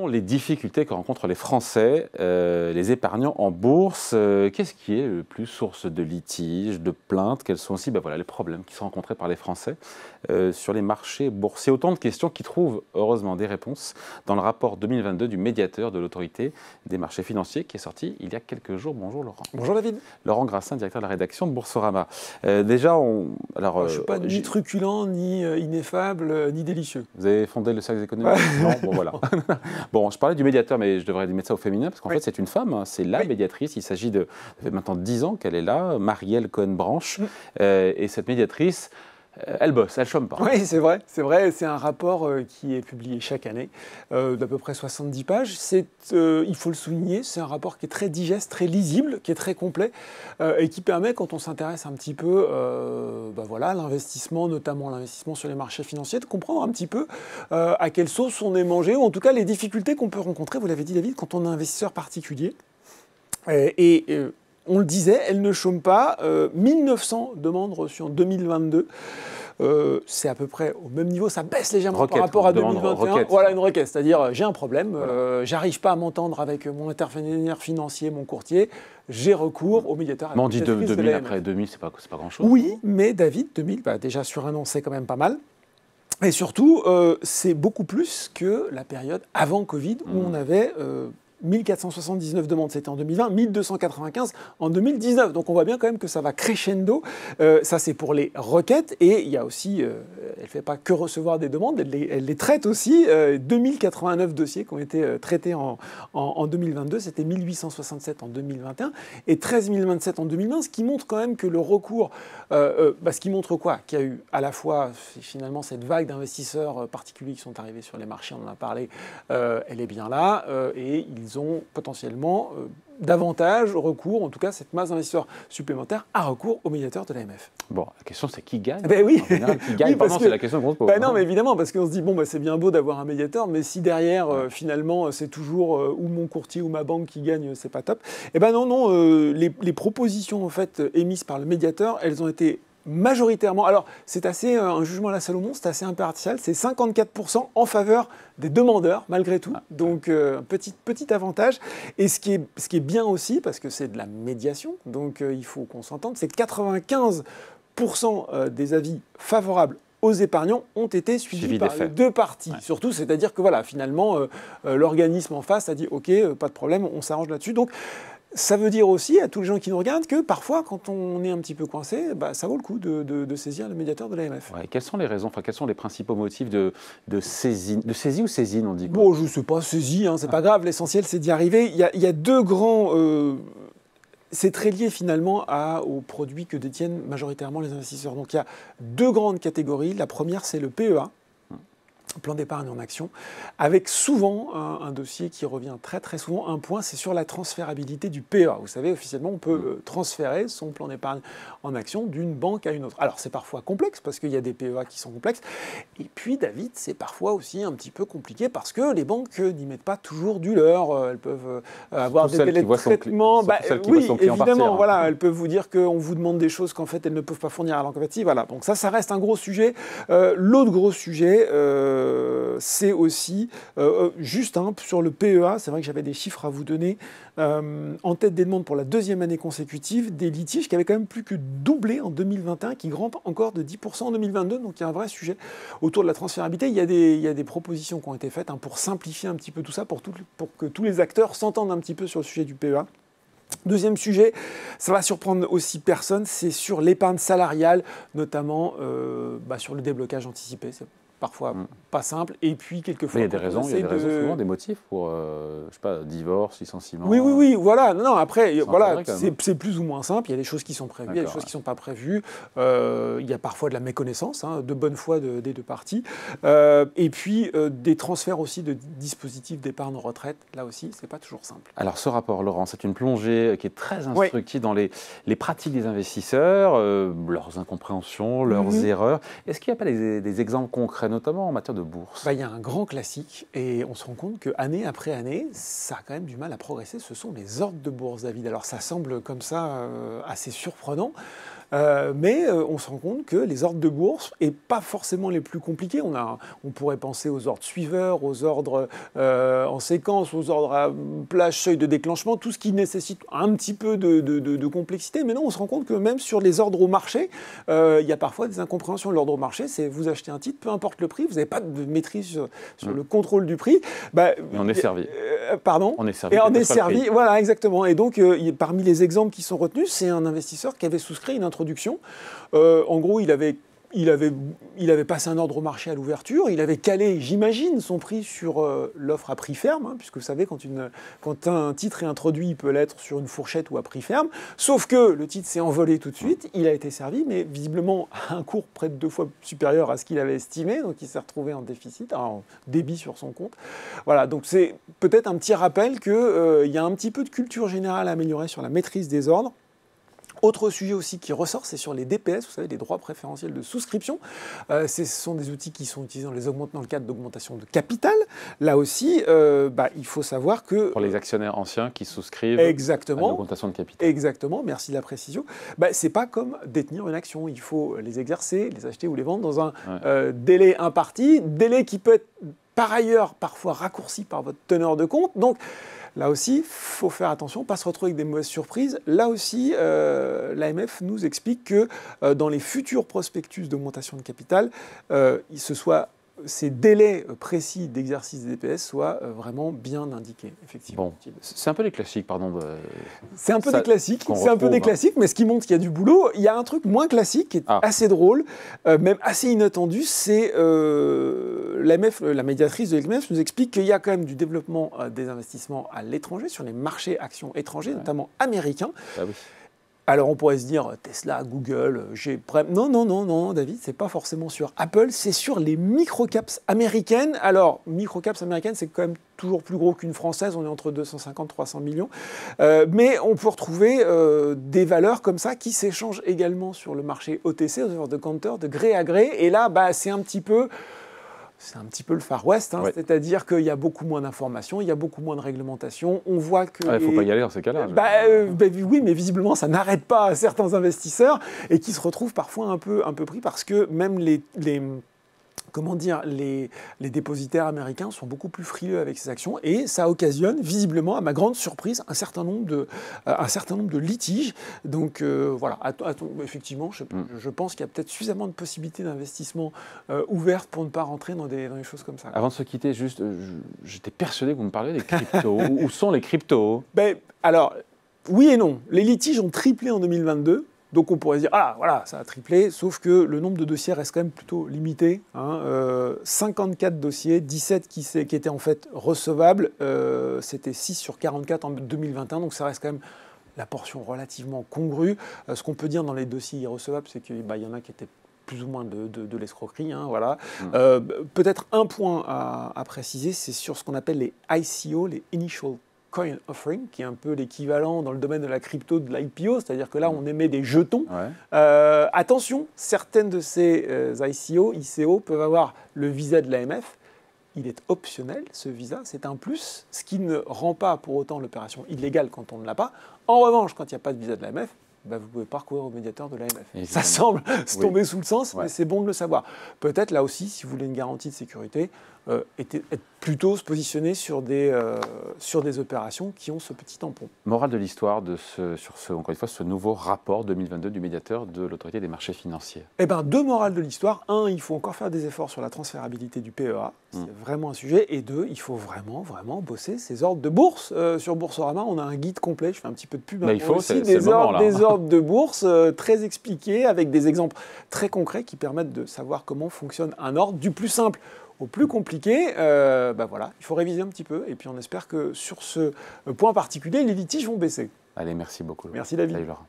les difficultés que rencontrent les Français, les épargnants en bourse. Qu'est-ce qui est le plus source de litiges, de plaintes? Quels sont aussi les problèmes qui sont rencontrés par les Français sur les marchés boursiers? Autant de questions qui trouvent heureusement des réponses dans le rapport 2022 du médiateur de l'autorité des marchés financiers qui est sorti il y a quelques jours. Bonjour Laurent. Bonjour David. Laurent Grassin, directeur de la rédaction de Boursorama. Déjà, je ne suis pas ni truculent, ni ineffable, ni délicieux. Vous avez fondé le Cercle économique? Non, bon voilà. Bon, je parlais du médiateur, mais je devrais mettre ça au féminin, parce qu'en fait, c'est une femme, hein, c'est la médiatrice. Il s'agit de... Ça fait maintenant 10 ans qu'elle est là, Marielle Cohen-Branche. Et cette médiatrice, elle bosse, elle chôme pas. Oui, c'est vrai. C'est un rapport qui est publié chaque année, d'à peu près 70 pages. Il faut le souligner, c'est un rapport qui est très digeste, très lisible, qui est très complet, et qui permet, quand on s'intéresse un petit peu à l'investissement, notamment l'investissement sur les marchés financiers, de comprendre un petit peu à quelle sauce on est mangé, ou en tout cas les difficultés qu'on peut rencontrer, vous l'avez dit David, quand on est investisseur particulier. On le disait, elle ne chôme pas. 1900 demandes reçues en 2022. C'est à peu près au même niveau. Ça baisse légèrement par rapport à 2021. Voilà, une requête. C'est-à-dire, j'ai un problème, j'arrive pas à m'entendre avec mon intermédiaire financier, mon courtier, j'ai recours au médiateur. Mais on dit 2000 après 2000, c'est pas grand-chose. Oui, mais David, 2000, déjà sur un an, c'est quand même pas mal. Et surtout, c'est beaucoup plus que la période avant Covid, où on avait... 1479 demandes, c'était en 2020, 1295 en 2019. Donc on voit bien quand même que ça va crescendo. Ça, c'est pour les requêtes. Et il y a aussi, elle ne fait pas que recevoir des demandes, elle les traite aussi. 2089 dossiers qui ont été traités en 2022, c'était 1867 en 2021 et 13 027 en 2020, ce qui montre quand même que le recours, ce qui montre quoi? Qu'il y a eu à la fois finalement cette vague d'investisseurs particuliers qui sont arrivés sur les marchés, on en a parlé, elle est bien là, et ils ont potentiellement davantage recours, en tout cas cette masse d'investisseurs supplémentaires a recours au médiateur de l'AMF. Bon, la question c'est qui gagne? Oui. En général, qui gagne, c'est la question qu'on se pose. Non, mais évidemment, parce qu'on se dit, c'est bien beau d'avoir un médiateur, mais si derrière, finalement, c'est toujours ou mon courtier ou ma banque qui gagne, c'est pas top. Non, les propositions en fait émises par le médiateur, elles ont été majoritairement, alors c'est assez un jugement à la Salomon, c'est assez impartial, c'est 54% en faveur des demandeurs malgré tout, donc petit avantage. Et ce qui est bien aussi, parce que c'est de la médiation, donc il faut qu'on s'entende, c'est que 95% des avis favorables aux épargnants ont été suivis par les deux parties. Ouais. Surtout, c'est-à-dire que finalement, l'organisme en face a dit « Ok, pas de problème, on s'arrange là-dessus ». Donc, ça veut dire aussi à tous les gens qui nous regardent que parfois, quand on est un petit peu coincé, ça vaut le coup de saisir le médiateur de l'AMF. Ouais, quelles sont les raisons, quels sont les principaux motifs de saisie ou saisine, on dit quoi? Bon, je ne sais pas, saisie, c'est pas grave, l'essentiel c'est d'y arriver. Il y a deux grands... c'est très lié finalement aux produits que détiennent majoritairement les investisseurs. Donc il y a deux grandes catégories. La première, c'est le PEA, plan d'épargne en action, avec souvent un dossier qui revient très très souvent. Un point, c'est sur la transférabilité du PEA. Vous savez, officiellement, on peut transférer son plan d'épargne en action d'une banque à une autre. Alors, c'est parfois complexe, parce qu'il y a des PEA qui sont complexes. Et puis, David, c'est parfois aussi un petit peu compliqué, parce que les banques n'y mettent pas toujours du leur. Elles peuvent avoir des délais de traitement. Oui, évidemment, voilà, elles peuvent vous dire qu'on vous demande des choses qu'en fait, elles ne peuvent pas fournir. Alors qu'en fait, voilà. Donc ça reste un gros sujet. L'autre gros sujet... c'est aussi, juste sur le PEA, c'est vrai que j'avais des chiffres à vous donner, en tête des demandes pour la deuxième année consécutive, des litiges qui avaient quand même plus que doublé en 2021, qui grimpent encore de 10% en 2022, donc il y a un vrai sujet autour de la transférabilité. Il y a des propositions qui ont été faites pour simplifier un petit peu tout ça, pour que tous les acteurs s'entendent un petit peu sur le sujet du PEA. Deuxième sujet, ça va surprendre aussi personne, c'est sur l'épargne salariale, notamment sur le déblocage anticipé. C'est parfois pas simple, et puis quelquefois... Mais il y a des raisons, souvent, des motifs pour, je sais pas, divorce, licenciement... Oui, voilà. Non, après, voilà, c'est plus ou moins simple. Il y a des choses qui sont prévues, il y a des choses qui ne sont pas prévues. Il y a parfois de la méconnaissance, de bonne foi des deux parties. Et puis, des transferts aussi de dispositifs d'épargne retraite. Là aussi, c'est pas toujours simple. Alors, ce rapport, Laurent, c'est une plongée qui est très instructive dans les pratiques des investisseurs, leurs incompréhensions, leurs erreurs. Est-ce qu'il n'y a pas des exemples concrets, notamment en matière de bourse? Il y a un grand classique, et on se rend compte qu'année après année, ça a quand même du mal à progresser. Ce sont les ordres de bourse, David. Alors ça semble comme ça assez surprenant. Mais on se rend compte que les ordres de bourse, et pas forcément les plus compliqués, on pourrait penser aux ordres suiveurs, aux ordres en séquence, aux ordres à plage, seuil de déclenchement, tout ce qui nécessite un petit peu de complexité. Mais non, on se rend compte que même sur les ordres au marché, il y a parfois des incompréhensions. L'ordre au marché, c'est vous achetez un titre, peu importe le prix, vous n'avez pas de maîtrise sur le contrôle du prix. Mais on est servi. Pardon. On est servi. Et on est servi, voilà, exactement. Et donc, parmi les exemples qui sont retenus, c'est un investisseur qui avait souscrit une introduction. En gros, il avait passé un ordre au marché à l'ouverture, il avait calé, j'imagine, son prix sur l'offre à prix ferme, hein, puisque vous savez, quand un titre est introduit, il peut l'être sur une fourchette ou à prix ferme, sauf que le titre s'est envolé tout de suite, il a été servi, mais visiblement à un cours près de 2 fois supérieur à ce qu'il avait estimé, donc il s'est retrouvé en déficit, en débit sur son compte. Voilà, donc c'est peut-être un petit rappel qu'il y a un petit peu de culture générale à améliorer sur la maîtrise des ordres. Autre sujet aussi qui ressort, c'est sur les DPS, vous savez, les droits préférentiels de souscription. Ce sont des outils qui sont utilisés dans le cadre d'augmentation de capital. Là aussi, il faut savoir que... Pour les actionnaires anciens qui souscrivent exactement, à l'augmentation de capital. Exactement, merci de la précision. Ce n'est pas comme détenir une action. Il faut les exercer, les acheter ou les vendre dans un délai imparti, délai qui peut être par ailleurs parfois raccourci par votre teneur de compte. Donc, là aussi, il faut faire attention, pas se retrouver avec des mauvaises surprises. Là aussi, l'AMF nous explique que dans les futurs prospectus d'augmentation de capital, ces délais précis d'exercice des DPS soient vraiment bien indiqués, effectivement. Bon, c'est un peu les classiques, pardon. C'est un peu des classiques, mais ce qui montre qu'il y a du boulot. Il y a un truc moins classique qui est assez drôle, même assez inattendu, c'est l'AMF, la médiatrice de l'AMF nous explique qu'il y a quand même du développement des investissements à l'étranger, sur les marchés actions étrangers, notamment américains. Ah oui. Alors on pourrait se dire Tesla, Google, non, David, c'est pas forcément sur Apple, c'est sur les microcaps américaines. Alors microcaps américaines, c'est quand même toujours plus gros qu'une française, on est entre 250 et 300 millions. Mais on peut retrouver des valeurs comme ça qui s'échangent également sur le marché OTC, over the counter, de gré à gré. Et là, c'est un petit peu le Far West, hein, c'est-à-dire qu'il y a beaucoup moins d'informations, il y a beaucoup moins de réglementation. On voit que... Il ne faut pas y aller dans ces cas-là. Oui, mais visiblement, ça n'arrête pas certains investisseurs et qui se retrouvent parfois un peu pris parce que même les dépositaires américains sont beaucoup plus frileux avec ces actions et ça occasionne visiblement, à ma grande surprise, un certain nombre de litiges. Donc voilà, effectivement, je pense qu'il y a peut-être suffisamment de possibilités d'investissement ouvertes pour ne pas rentrer dans des choses comme ça. Avant de se quitter, juste, j'étais persuadé que vous me parliez des cryptos. Où sont les cryptos? Alors, oui et non. Les litiges ont triplé en 2022. Donc on pourrait se dire, voilà, ça a triplé, sauf que le nombre de dossiers reste quand même plutôt limité. 54 dossiers, 17 qui étaient en fait recevables, c'était 6 sur 44 en 2021, donc ça reste quand même la portion relativement congrue. Ce qu'on peut dire dans les dossiers irrecevables, c'est qu'il y en a qui étaient plus ou moins de l'escroquerie. Voilà. Peut-être un point à préciser, c'est sur ce qu'on appelle les ICO, les Initial Coin Offering, qui est un peu l'équivalent dans le domaine de la crypto de l'IPO, c'est-à-dire que là, on émet des jetons. Attention, certaines de ces ICO peuvent avoir le visa de l'AMF. Il est optionnel, ce visa, c'est un plus, ce qui ne rend pas pour autant l'opération illégale quand on ne l'a pas. En revanche, quand il n'y a pas de visa de l'AMF, vous pouvez parcourir au médiateur de l'AMF. Ça semble se tomber sous le sens, mais c'est bon de le savoir. Peut-être là aussi, si vous voulez une garantie de sécurité, être plutôt se positionner sur des opérations qui ont ce petit tampon. Morale de l'histoire encore une fois, ce nouveau rapport 2022 du médiateur de l'autorité des marchés financiers. Deux morales de l'histoire. Un, il faut encore faire des efforts sur la transférabilité du PEA. C'est vraiment un sujet. Et deux, il faut vraiment, vraiment bosser ces ordres de bourse. Sur Boursorama, on a un guide complet. Je fais un petit peu de pub. Des ordres de bourse très expliqués avec des exemples très concrets qui permettent de savoir comment fonctionne un ordre du plus simple au plus compliqué. Voilà, il faut réviser un petit peu et puis on espère que sur ce point particulier, les litiges vont baisser. Allez, merci beaucoup. Merci David. Salut Laurent.